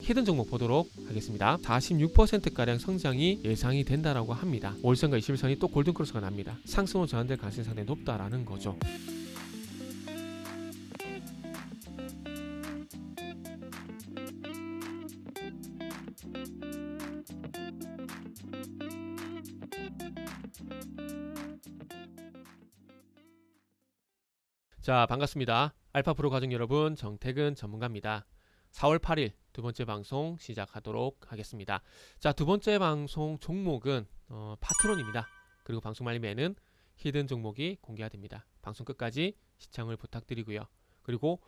히든 종목 보도록 하겠습니다. 46%가량 성장이 예상이 된다라고 합니다. 5일선과 21선이 또 골든크로스가 납니다. 상승으로 전환될 가능성이 상당히 높다라는 거죠. 자, 반갑습니다. 알파프로 가족 여러분, 정태근 전문가입니다. 4월 8일 두 번째 방송 시작하도록 하겠습니다. 자, 두 번째 방송 종목은 파트론입니다. 그리고 방송 말미에는 히든 종목이 공개가 됩니다. 방송 끝까지 시청을 부탁드리고요. 그리고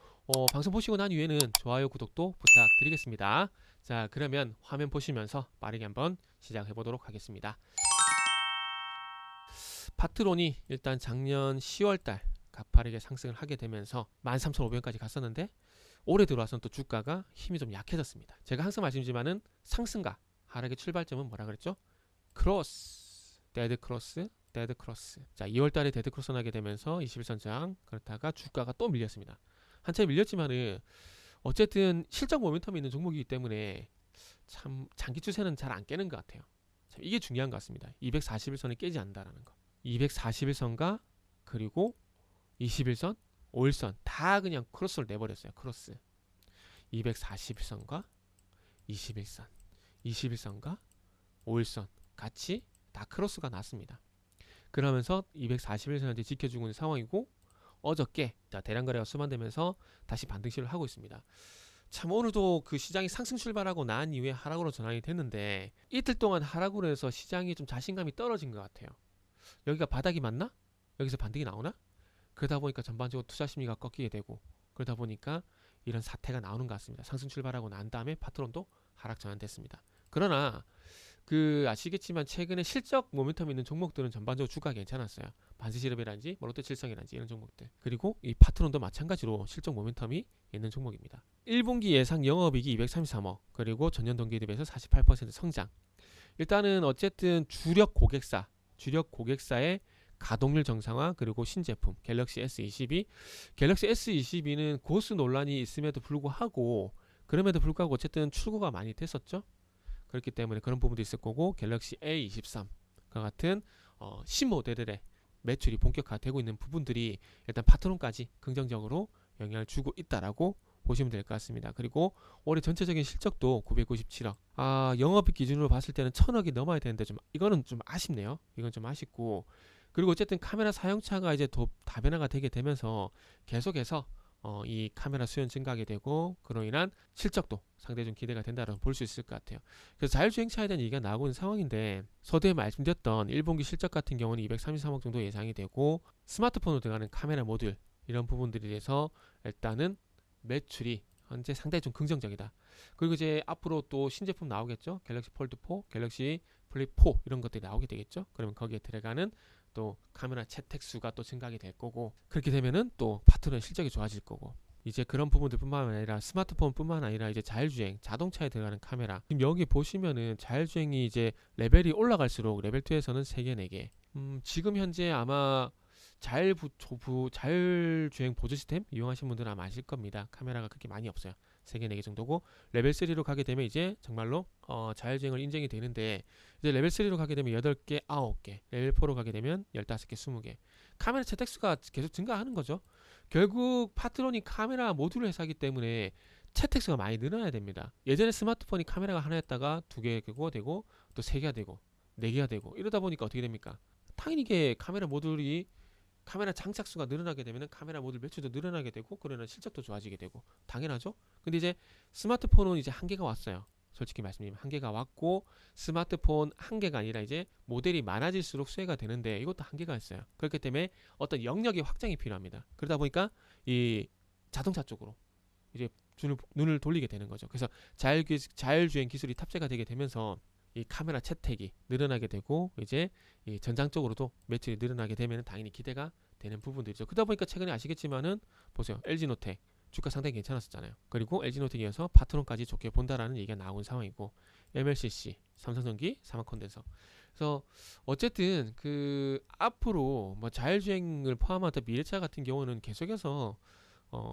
방송 보시고 난 이후에는 좋아요, 구독도 부탁드리겠습니다. 자, 그러면 화면 보시면서 빠르게 한번 시작해 보도록 하겠습니다. 파트론이 일단 작년 10월달 가파르게 상승을 하게 되면서 13,500원까지 갔었는데 올해 들어와서는 또 주가가 힘이 좀 약해졌습니다. 제가 항상 말씀드리지만은 상승과 하락의 출발점은 뭐라 그랬죠? 크로스, 데드 크로스, 데드 크로스. 자, 2월달에 데드 크로스 나게 되면서 21선장, 그렇다가 주가가 또 밀렸습니다. 한참 밀렸지만은 어쨌든 실적 모멘텀이 있는 종목이기 때문에 참 장기 추세는 잘 안 깨는 것 같아요. 참 이게 중요한 것 같습니다. 241선을 깨지 않는다라는 거. 241선과 그리고 21선, 5일선 다 그냥 크로스를 내버렸어요. 크로스. 241선과 21선, 21선과 5일선 같이 다 크로스가 났습니다. 그러면서 241선한테 지켜주고 있는 상황이고 어저께 대량 거래가 수반되면서 다시 반등 시도를 하고 있습니다. 참 오늘도 그 시장이 상승 출발하고 난 이후에 하락으로 전환이 됐는데 이틀 동안 하락으로 해서 시장이 좀 자신감이 떨어진 것 같아요. 여기가 바닥이 맞나? 여기서 반등이 나오나? 그러다 보니까 전반적으로 투자 심리가 꺾이게 되고 그러다 보니까 이런 사태가 나오는 것 같습니다. 상승 출발하고 난 다음에 파트론도 하락 전환됐습니다. 그러나 아시겠지만 최근에 실적 모멘텀 있는 종목들은 전반적으로 주가가 괜찮았어요. 반세실업이라든지 롯데칠성이라든지 이런 종목들. 그리고 이 파트론도 마찬가지로 실적 모멘텀이 있는 종목입니다. 1분기 예상 영업이익이 233억 그리고 전년 동기 대비해서 48% 성장. 일단은 어쨌든 주력 고객사의 가동률 정상화 그리고 신제품 갤럭시 S22 갤럭시 S22는 고수 논란이 있음에도 불구하고 어쨌든 출고가 많이 됐었죠. 그렇기 때문에 그런 부분도 있을 거고 갤럭시 A23과 같은 신모델들의 매출이 본격화되고 있는 부분들이 일단 파트론까지 긍정적으로 영향을 주고 있다라고 보시면 될 것 같습니다. 그리고 올해 전체적인 실적도 997억. 영업이익 기준으로 봤을 때는 1000억이 넘어야 되는데 이거는 좀 아쉽네요. 이건 좀 아쉽고 그리고 어쨌든 카메라 사용차가 이제 더 다변화가 되게 되면서 계속해서 이 카메라 수요는 증가하게 되고 그로 인한 실적도 상당히 좀 기대가 된다고 볼 수 있을 것 같아요. 그래서 자율주행차에 대한 얘기가 나오고 있는 상황인데 서두에 말씀드렸던 1분기 실적 같은 경우는 233억 정도 예상이 되고 스마트폰으로 들어가는 카메라 모듈 이런 부분들에 대해서 일단은 매출이 현재 상당히 좀 긍정적이다. 그리고 이제 앞으로 또 신제품 나오겠죠. 갤럭시 폴드 4, 갤럭시 플립 4 이런 것들이 나오게 되겠죠. 그러면 거기에 들어가는 또 카메라 채택 수가 또 증가하게 될 거고 그렇게 되면은 또 파트너의 실적이 좋아질 거고 이제 그런 부분들뿐만 아니라 스마트폰뿐만 아니라 이제 자율주행 자동차에 들어가는 카메라 지금 여기 보시면은 자율주행이 이제 레벨이 올라갈수록 레벨 2에서는 3개 4개 지금 현재 아마 자율주행 보조 시스템 이용하신 분들은 아마 아실 겁니다. 카메라가 그렇게 많이 없어요. 3개 4개 정도고 레벨 3로 가게 되면 이제 정말로 자율주행을 인정이 되는데 이제 레벨 3로 가게 되면 8개 9개 레벨 4로 가게 되면 15개 20개 카메라 채택수가 계속 증가하는 거죠. 결국 파트론이 카메라 모듈 회사이기 때문에 채택수가 많이 늘어나야 됩니다. 예전에 스마트폰이 카메라가 하나였다가 2개가 되고 또 3개가 되고 4개가 되고 이러다 보니까 어떻게 됩니까? 당연히 이게 카메라 장착수가 늘어나게 되면 카메라 모듈 매출도 늘어나게 되고 그러면 실적도 좋아지게 되고 당연하죠. 근데 이제 스마트폰은 이제 한계가 왔어요. 솔직히 말씀드리면 한계가 왔고 스마트폰 한계가 아니라 이제 모델이 많아질수록 수혜가 되는데 이것도 한계가 있어요. 그렇기 때문에 어떤 영역의 확장이 필요합니다. 그러다 보니까 이 자동차 쪽으로 이제 눈을 돌리게 되는 거죠. 그래서 자율주행 기술이 탑재가 되게 되면서 이 카메라 채택이 늘어나게 되고 이제 이 전장 쪽으로도 매출이 늘어나게 되면 당연히 기대가 되는 부분들이죠. 그러다 보니까 최근에 아시겠지만은 보세요. LG노텍 주가 상당히 괜찮았었잖아요. 그리고 LG노텍이어서 파트론까지 좋게 본다라는 얘기가 나온 상황이고 MLCC, 삼성전기, 삼화콘덴서. 그래서 어쨌든 앞으로 뭐 자율주행을 포함한 미래차 같은 경우는 계속해서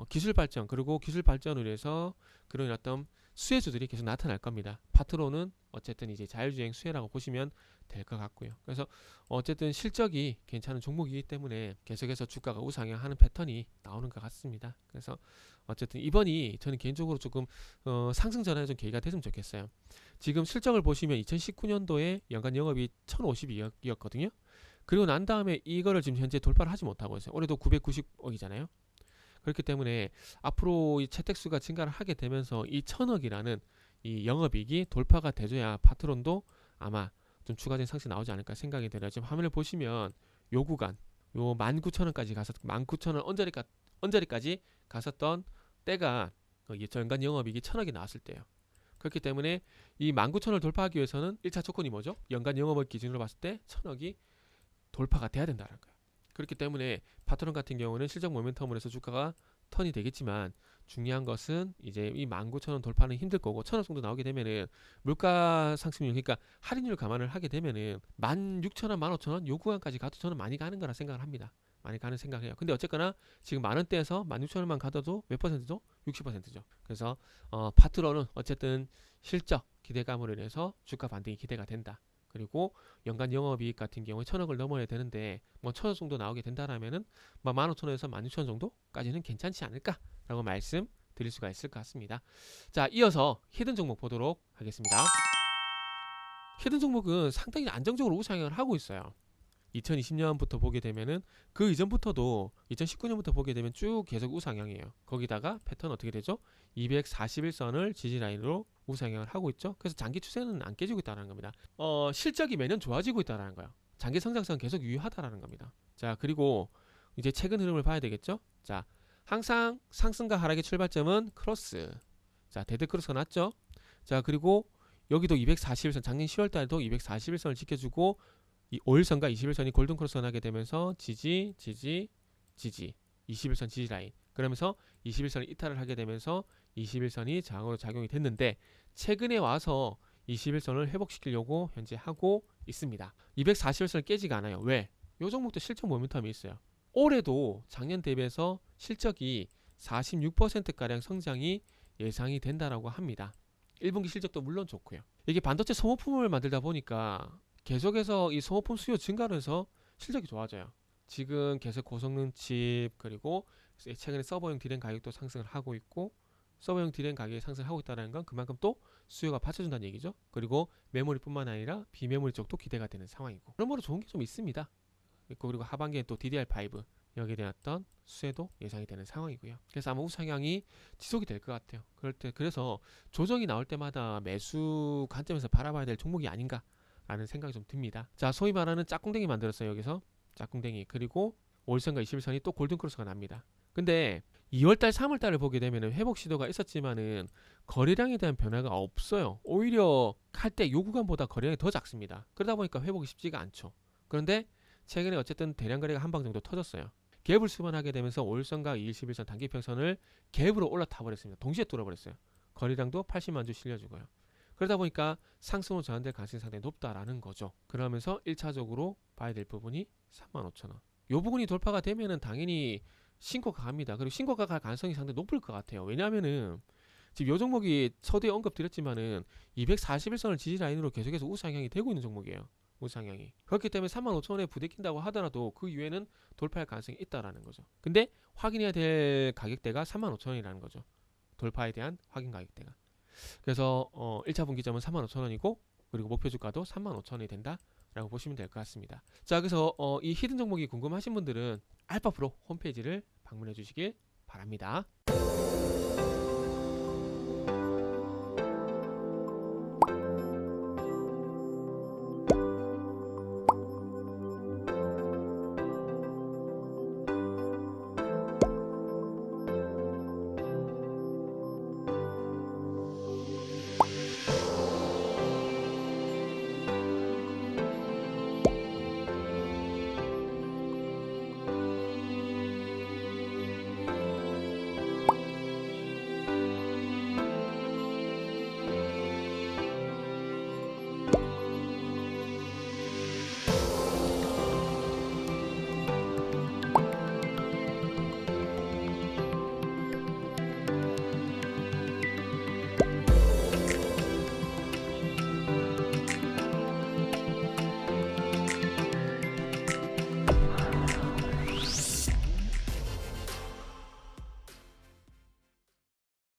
기술 발전 그리고 기술 발전을 위해서 그런 어떤 수혜주들이 계속 나타날 겁니다. 파트론은 어쨌든 이제 자율주행 수혜라고 보시면 될 것 같고요. 그래서 어쨌든 실적이 괜찮은 종목이기 때문에 계속해서 주가가 우상향하는 패턴이 나오는 것 같습니다. 그래서 어쨌든 이번이 저는 개인적으로 조금 상승 전환에 좀 계기가 됐으면 좋겠어요. 지금 실적을 보시면 2019년도에 연간 영업이 1052억이었거든요. 그리고 난 다음에 이거를 지금 현재 돌파를 하지 못하고 있어요. 올해도 990억이잖아요. 그렇기 때문에 앞으로 이 채택수가 증가를 하게 되면서 이 1000억이라는 이 영업이익이 돌파가 돼줘야 파트론도 아마 좀 추가적인 상승이 나오지 않을까 생각이 들어요. 지금 화면을 보시면 요 구간, 요 19,000원까지 가서 19,000원 언저리까지 갔었던 때가 연간 영업이익이 1000억이 나왔을 때예요. 그렇기 때문에 이 19,000원을 돌파하기 위해서는 1차 조건이 뭐죠? 연간 영업이익 기준으로 봤을 때 1000억이 돌파가 돼야 된다는 거예요. 그렇기 때문에 파트론 같은 경우는 실적 모멘텀으로 해서 주가가 턴이 되겠지만 중요한 것은 이제 이 19,000원 돌파는 힘들 거고 1,000원 정도 나오게 되면은 물가 상승률 그러니까 할인율 감안을 하게 되면은 16,000원, 15,000원 요 구간까지 가도 저는 많이 가는 거라 생각을 합니다. 많이 가는 생각해요. 근데 어쨌거나 지금 만원대에서 16,000원만 가도 몇 퍼센트죠? 60%죠. 그래서 파트론은 어쨌든 실적 기대감으로 인해서 주가 반등이 기대가 된다. 그리고 연간 영업이익 같은 경우에 1000억을 넘어야 되는데 뭐 1000억 정도 나오게 된다라면은 15,000원에서 16,000원 정도까지는 괜찮지 않을까라고 말씀드릴 수가 있을 것 같습니다. 자, 이어서 히든 종목 보도록 하겠습니다. 히든 종목은 상당히 안정적으로 우상향을 하고 있어요. 2020년부터 보게 되면은 그 이전부터도 2019년부터 보게 되면 쭉 계속 우상향이에요. 거기다가 패턴 어떻게 되죠? 241선을 지지라인으로 우상향을 하고 있죠. 그래서 장기 추세는 안 깨지고 있다는 겁니다. 실적이 매년 좋아지고 있다는 거예요. 장기 성장성은 계속 유효하다라는 겁니다. 자, 그리고 이제 최근 흐름을 봐야 되겠죠. 자, 항상 상승과 하락의 출발점은 크로스. 자, 데드 크로스가 났죠. 자, 그리고 여기도 241선 작년 10월 달에도 241선을 지켜주고 이 5일선과 21선이 골든 크로스가 나게 되면서 지지 21선 지지 라인 그러면서 21선을 이탈을 하게 되면서 21선이 저항으로 작용이 됐는데 최근에 와서 21선을 회복시키려고 현재 하고 있습니다. 241선을 깨지가 않아요. 왜? 요 종목도 실적 모멘텀이 있어요. 올해도 작년 대비해서 실적이 46%가량 성장이 예상이 된다라고 합니다. 1분기 실적도 물론 좋고요. 이게 반도체 소모품을 만들다 보니까 계속해서 이 소모품 수요 증가로 해서 실적이 좋아져요. 지금 계속 고성능 칩 그리고 최근에 서버용 디램 가격도 상승을 하고 있고 서버용 디램 가격이 상승하고 있다는 건 그만큼 또 수요가 받쳐준다는 얘기죠. 그리고 메모리뿐만 아니라 비메모리 쪽도 기대가 되는 상황이고 그러므로 좋은 게 좀 있습니다. 그리고 하반기에 또 DDR5 여기에 대한 어떤 수혜도 예상이 되는 상황이고요. 그래서 아마 우상향이 지속이 될 것 같아요. 그래서 조정이 나올 때마다 매수 관점에서 바라봐야 될 종목이 아닌가 라는 생각이 좀 듭니다. 자, 소위 말하는 짝꿍댕이 만들었어요. 여기서 짝꿍댕이 그리고 5일선과 21선이 또 골든크로스가 납니다. 근데 2월달 3월달을 보게 되면 회복 시도가 있었지만은 거래량에 대한 변화가 없어요. 오히려 할 때 요 구간보다 거래량이 더 작습니다. 그러다 보니까 회복이 쉽지가 않죠. 그런데 최근에 어쨌든 대량 거래가 한 방 정도 터졌어요. 갭을 수반하게 되면서 5일선과 2일 11선 단기평선을 갭으로 올라타 버렸습니다. 동시에 뚫어버렸어요. 거래량도 80만 주 실려주고요. 그러다 보니까 상승으로 전환될 가능성이 상당히 높다라는 거죠. 그러면서 1차적으로 봐야 될 부분이 35,000원. 요 부분이 돌파가 되면은 당연히 신고가 갑니다. 그리고 신고가 갈 가능성이 상당히 높을 것 같아요. 왜냐하면은 지금 요 종목이 서두에 언급드렸지만은 241선을 지지라인으로 계속해서 우상향이 되고 있는 종목이에요. 우상향이. 그렇기 때문에 35,000원에 부딪힌다고 하더라도 그 이후에는 돌파할 가능성이 있다라는 거죠. 근데 확인해야 될 가격대가 35,000원이라는 거죠. 돌파에 대한 확인 가격대가. 그래서 1차 분기점은 35,000원이고 그리고 목표 주가도 35,000원이 된다라고 보시면 될 것 같습니다. 자, 그래서 이 히든 종목이 궁금하신 분들은 알파프로 홈페이지를 방문해 주시길 바랍니다.